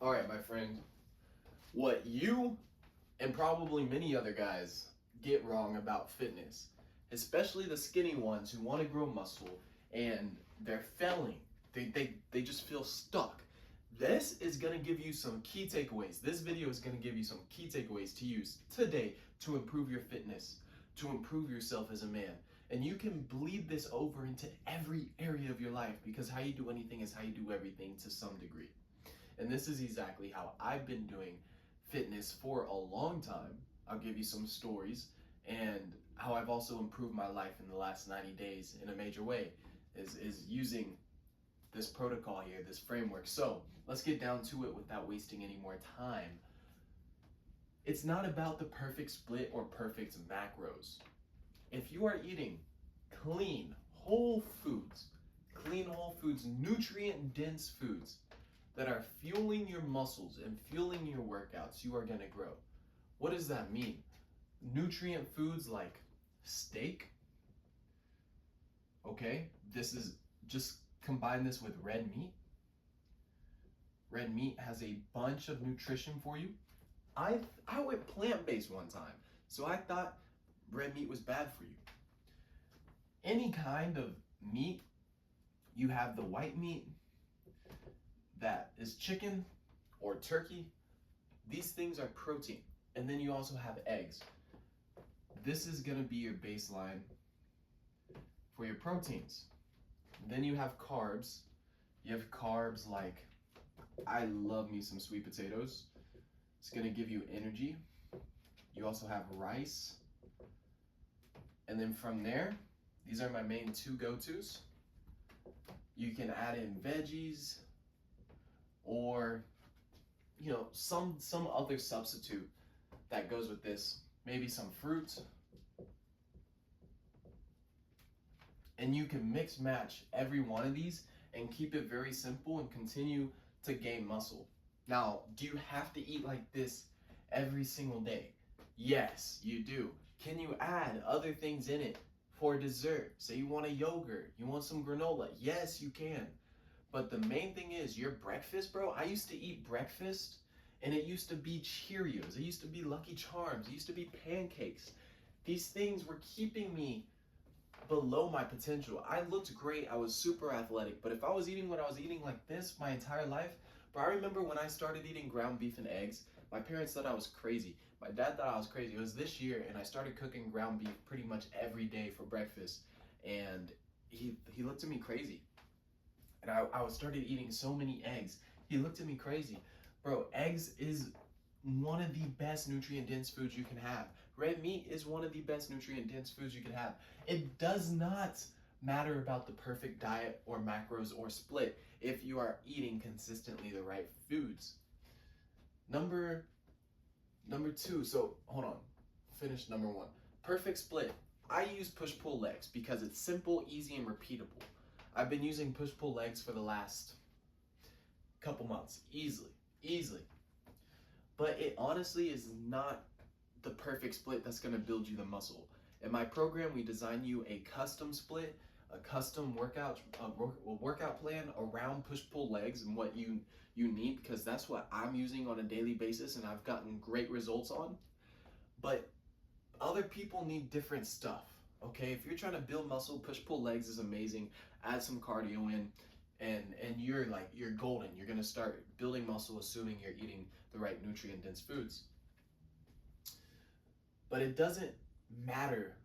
All right, my friend, what you and probably many other guys get wrong about fitness, especially the skinny ones who want to grow muscle and they're failing. They just feel stuck. This is going to give you some key takeaways. This video is going to give you some key takeaways to use today to improve your fitness, to improve yourself as a man. And you can bleed this over into every area of your life because how you do anything is how you do everything to some degree. And this is exactly how I've been doing fitness for a long time. I'll give you some stories and how I've also improved my life in the last 90 days in a major way is using this protocol here, this framework. So let's get down to it without wasting any more time. It's not about the perfect split or perfect macros. If you are eating clean, whole foods, nutrient dense foods, that are fueling your muscles and fueling your workouts, you are going to grow. What does that mean? Nutrient foods like steak. Okay, this is just combine this with red meat. Red meat has a bunch of nutrition for you. I went plant-based one time, so I thought red meat was bad for you. Any kind of meat, you have the white meat, that is chicken or turkey. These things are protein. And then you also have eggs. This is going to be your baseline for your proteins. Then you have carbs. You have carbs like, I love me some sweet potatoes. It's going to give you energy. You also have rice. And then from there, these are my main two go-tos. You can add in veggies, or some other substitute that goes with this, maybe some fruit, and you can mix match every one of these and keep it very simple and continue to gain muscle. Now, do you have to eat like this every single day? Yes, you do. Can you add other things in it for dessert? Say you want a yogurt, you want some granola. Yes, you can. But the main thing is your breakfast, bro. I used to eat breakfast and it used to be Cheerios. It used to be Lucky Charms. It used to be pancakes. These things were keeping me below my potential. I looked great. I was super athletic. But if I was eating what I was eating like this my entire life, bro, I remember when I started eating ground beef and eggs, my parents thought I was crazy. My dad thought I was crazy. It was this year and I started cooking ground beef pretty much every day for breakfast. And he looked at me crazy. And I started eating so many eggs. He looked at me crazy. Bro, eggs is one of the best nutrient-dense foods you can have. Red meat is one of the best nutrient-dense foods you can have. It does not matter about the perfect diet or macros or split if you are eating consistently the right foods. Number two, so hold on. Finish number one. Perfect split. I use push-pull legs because it's simple, easy, and repeatable. I've been using push-pull legs for the last couple months, easily. But it honestly is not the perfect split that's gonna build you the muscle. In my program, we design you a custom split, a custom workout plan around push-pull legs and what you need, because that's what I'm using on a daily basis and I've gotten great results on. But other people need different stuff. Okay, if you're trying to build muscle, push-pull legs is amazing. Add some cardio in, and you're golden. You're gonna start building muscle, assuming you're eating the right nutrient-dense foods. But it doesn't matter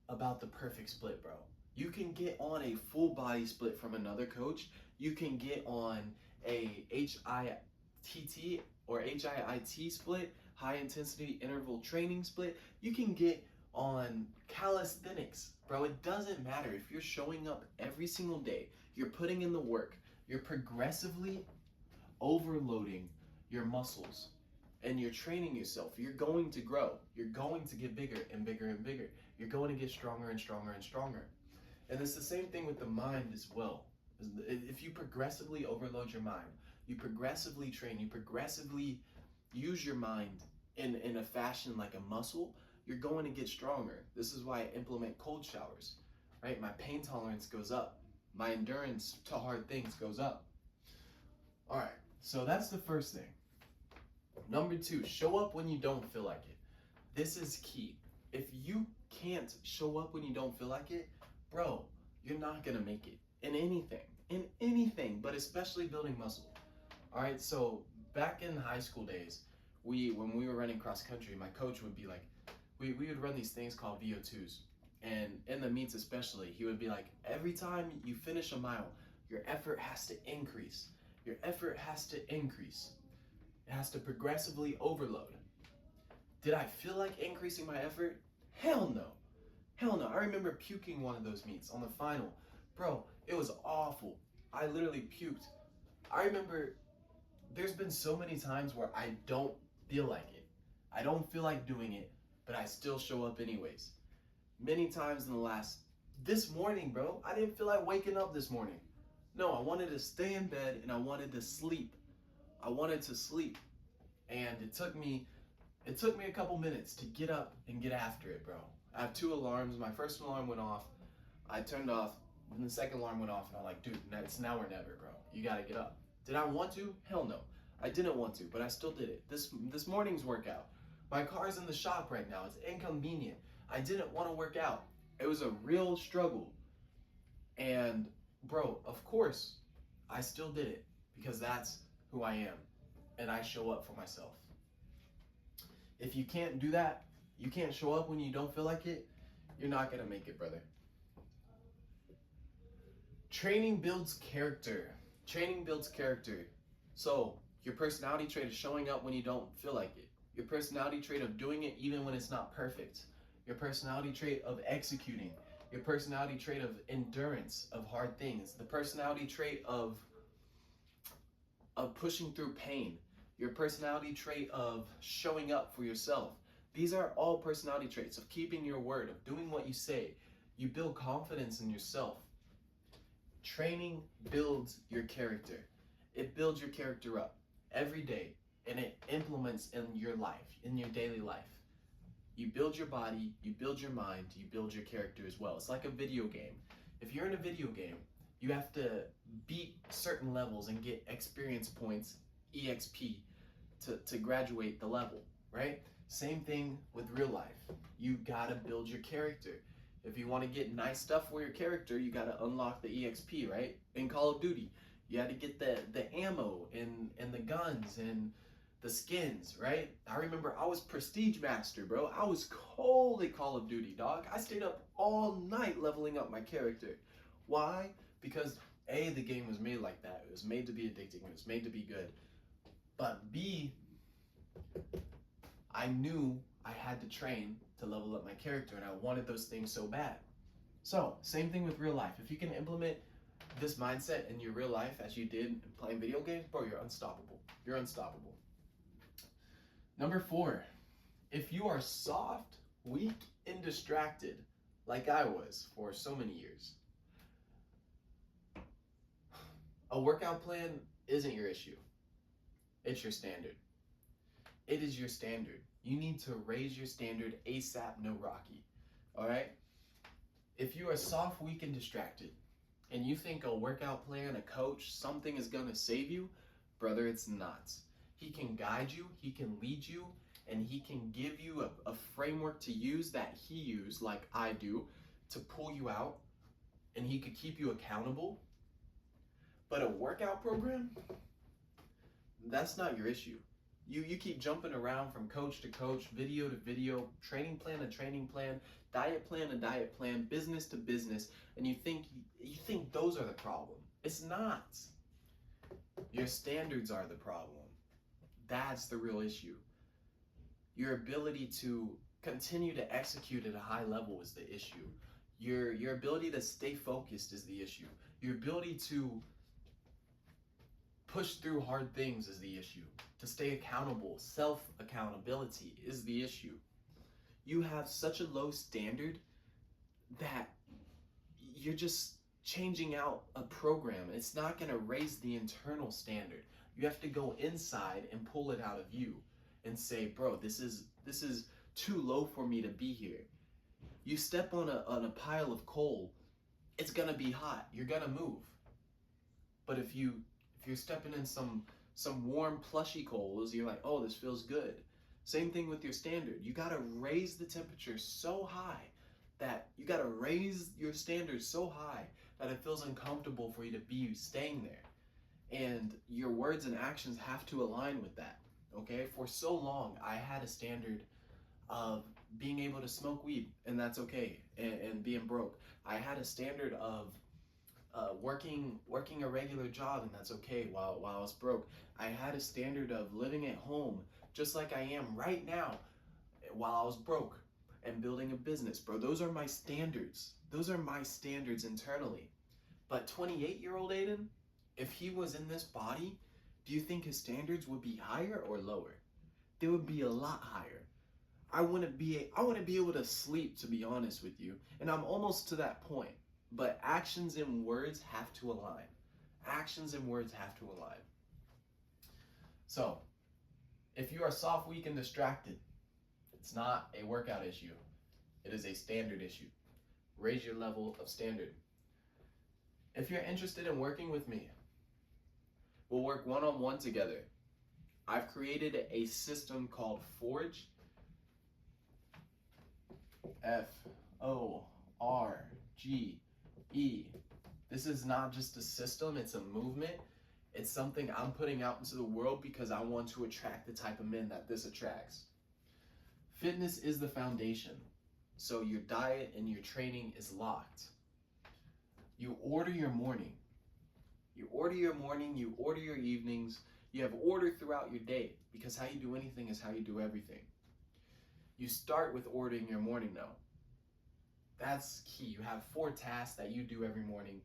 about the perfect split, bro. You can get on a full body split from another coach. You can get on a HIIT or HIIT split, high intensity interval training split. You can get on calisthenics, bro. It doesn't matter. If you're showing up every single day, you're putting in the work, you're progressively overloading your muscles and you're training yourself, you're going to grow. You're going to get bigger and bigger and bigger. You're going to get stronger and stronger and stronger. And it's the same thing with the mind as well. If you progressively overload your mind, you progressively train, you progressively use your mind in a fashion like a muscle, you're going to get stronger. This is why I implement cold showers, right? My pain tolerance goes up. My endurance to hard things goes up. All right, so that's the first thing. Number 2, show up when you don't feel like it. This is key. If you can't show up when you don't feel like it, bro, you're not gonna make it in anything, but especially building muscle. All right, so back in high school days, when we were running cross country, my coach would be like, we would run these things called VO2s. And in the meets especially, he would be like, every time you finish a mile, your effort has to increase. Your effort has to increase. It has to progressively overload. Did I feel like increasing my effort? Hell no. Hell no. I remember puking one of those meets on the final. Bro, it was awful. I literally puked. I remember there's been so many times where I don't feel like it. I don't feel like doing it, but I still show up anyways. Many times in the this morning, bro, I didn't feel like waking up this morning. No, I wanted to stay in bed and I wanted to sleep. I wanted to sleep. And it took me a couple minutes to get up and get after it, bro. I have 2 alarms. My first alarm went off. I turned off. Then the second alarm went off. And I'm like, dude, it's now or never, bro. You got to get up. Did I want to? Hell no. I didn't want to, but I still did it. This morning's workout. My car's in the shop right now. It's inconvenient. I didn't want to work out. It was a real struggle. And, bro, of course, I still did it because that's who I am. And I show up for myself. If you can't do that, you can't show up when you don't feel like it, you're not going to make it, brother. Training builds character. Training builds character. So, your personality trait is showing up when you don't feel like it. Your personality trait of doing it even when it's not perfect. Your personality trait of executing. Your personality trait of endurance of hard things. The personality trait of pushing through pain. Your personality trait of showing up for yourself. These are all personality traits of keeping your word, of doing what you say. You build confidence in yourself. Training builds your character. It builds your character up every day, and it implements in your life, in your daily life. You build your body, you build your mind, you build your character as well. It's like a video game. If you're in a video game, you have to beat certain levels and get experience points, EXP, to graduate the level, right? Same thing with real life. You gotta build your character. If you want to get nice stuff for your character, you gotta unlock the EXP, right? In Call of Duty, you had to get the ammo and the guns and the skins, right? I remember I was Prestige Master, bro. I was cold at Call of Duty, dog. I stayed up all night leveling up my character. Why? Because A, the game was made like that. It was made to be addicting. It was made to be good. But B, I knew I had to train to level up my character, and I wanted those things so bad. So, same thing with real life. If you can implement this mindset in your real life as you did playing video games, bro, you're unstoppable. You're unstoppable. Number 4, if you are soft, weak, and distracted, like I was for so many years, a workout plan isn't your issue. It's your standard. It is your standard. You need to raise your standard ASAP, no Rocky. All right? If you are soft, weak, and distracted, and you think a workout plan, a coach, something is going to save you, brother, it's not. He can guide you, he can lead you, and he can give you a framework to use that he used, like I do, to pull you out, and he could keep you accountable. But a workout program, that's not your issue. You keep jumping around from coach to coach, video to video, training plan to training plan, diet plan to diet plan, business to business, and you think those are the problem. It's not. Your standards are the problem. That's the real issue. Your ability to continue to execute at a high level is the issue. Your ability to stay focused is the issue. Your ability to push through hard things is the issue. To stay accountable, self-accountability is the issue. You have such a low standard that you're just changing out a program. It's not going to raise the internal standard. You have to go inside and pull it out of you and say, bro, this is too low for me to be here. You step on a pile of coal, it's going to be hot. You're going to move. But if you're stepping in some some warm plushy coals, you're like, oh, this feels good. Same thing with your standard. You gotta raise the temperature so high that you gotta raise your standards so high that it feels uncomfortable for you to be staying there. And your words and actions have to align with that. Okay? For so long, I had a standard of being able to smoke weed, and that's okay, and being broke. I had a standard of working a regular job, and that's okay while I was broke. I had a standard of living at home, just like I am right now, while I was broke, and building a business, bro. Those are my standards. Those are my standards internally. But 28-year-old Aiden, if he was in this body, do you think his standards would be higher or lower? They would be a lot higher. I want to be able to sleep, to be honest with you, and I'm almost to that point. But actions and words have to align. Actions and words have to align. So, if you are soft, weak, and distracted, it's not a workout issue. It is a standard issue. Raise your level of standard. If you're interested in working with me, we'll work one-on-one together. I've created a system called Forge. Forge. This is not just a system, it's a movement. It's something I'm putting out into the world because I want to attract the type of men that this attracts. Fitness is the foundation, so your diet and your training is locked. You order your morning. You order your morning, you order your evenings. You have order throughout your day, because how you do anything is how you do everything. You start with ordering your morning though. That's key. You have 4 tasks that you do every morning,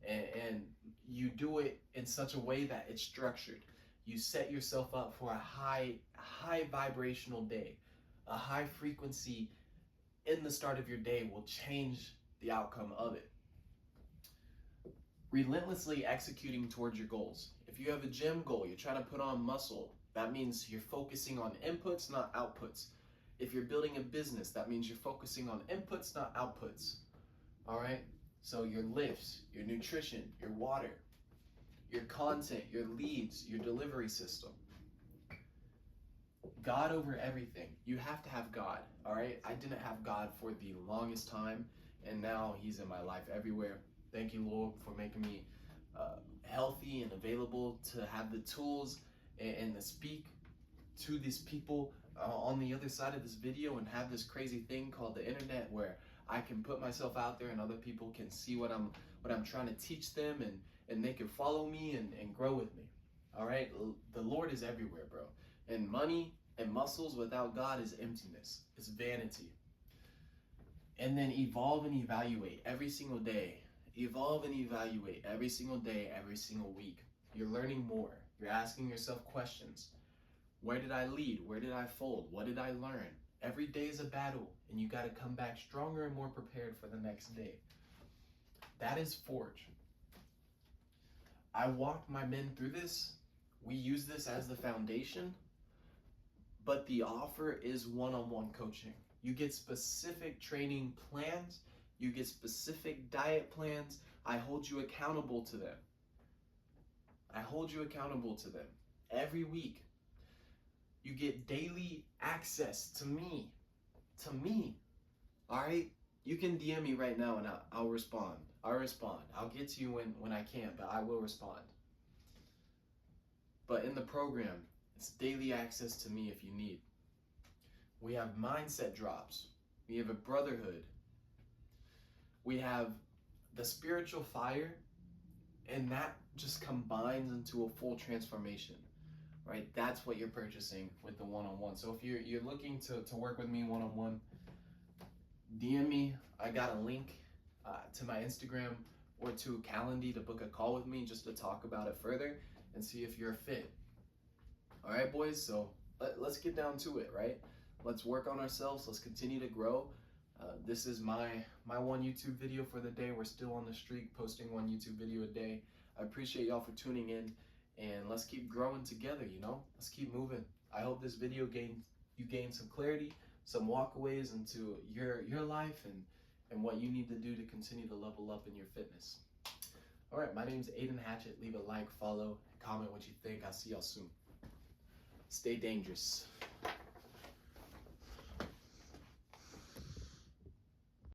and you do it in such a way that it's structured. You set yourself up for a high vibrational day. A high frequency in the start of your day will change the outcome of it. Relentlessly executing towards your goals. If you have a gym goal, you're trying to put on muscle, that means you're focusing on inputs, not outputs. If you're building a business, that means you're focusing on inputs, not outputs. All right? So your lifts, your nutrition, your water, your content, your leads, your delivery system. God over everything. You have to have God, all right? I didn't have God for the longest time, and now he's in my life everywhere. Thank you, Lord, for making me healthy and available to have the tools and to speak to these people on the other side of this video, and have this crazy thing called the internet where I can put myself out there and other people can see what I'm trying to teach them, and they can follow me and grow with me. All right? The Lord is everywhere, bro. And money and muscles without God is emptiness. It's vanity. And then evolve and evaluate every single day. Evolve and evaluate every single day, every single week. You're learning more. You're asking yourself questions. Where did I lead? Where did I fold? What did I learn? Every day is a battle, and you got to come back stronger and more prepared for the next day. That is Forge. I walked my men through this. We use this as the foundation, but the offer is one-on-one coaching. You get specific training plans. You get specific diet plans. I hold you accountable to them. I hold you accountable to them every week. You get daily access to me. All right? You can DM me right now and I'll respond. I'll get to you when I can, but I will respond. But in the program, it's daily access to me if you need. We have mindset drops. We have a brotherhood. We have the spiritual fire, and that just combines into a full transformation. Right? That's what you're purchasing with the one-on-one. So if you're looking to work with me one-on-one, DM me. I got a link to my Instagram or to Calendly to book a call with me just to talk about it further and see if you're a fit. All right, boys, so let's get down to it, right? Let's work on ourselves. Let's continue to grow. This is my one YouTube video for the day. We're still on the streak, posting one YouTube video a day. I appreciate y'all for tuning in. And let's keep growing together, you know? Let's keep moving. I hope this video gained some clarity, some walkaways into your life and what you need to do to continue to level up in your fitness. All right, my name's Aiden Hatchett. Leave a like, follow, comment what you think. I'll see y'all soon. Stay dangerous.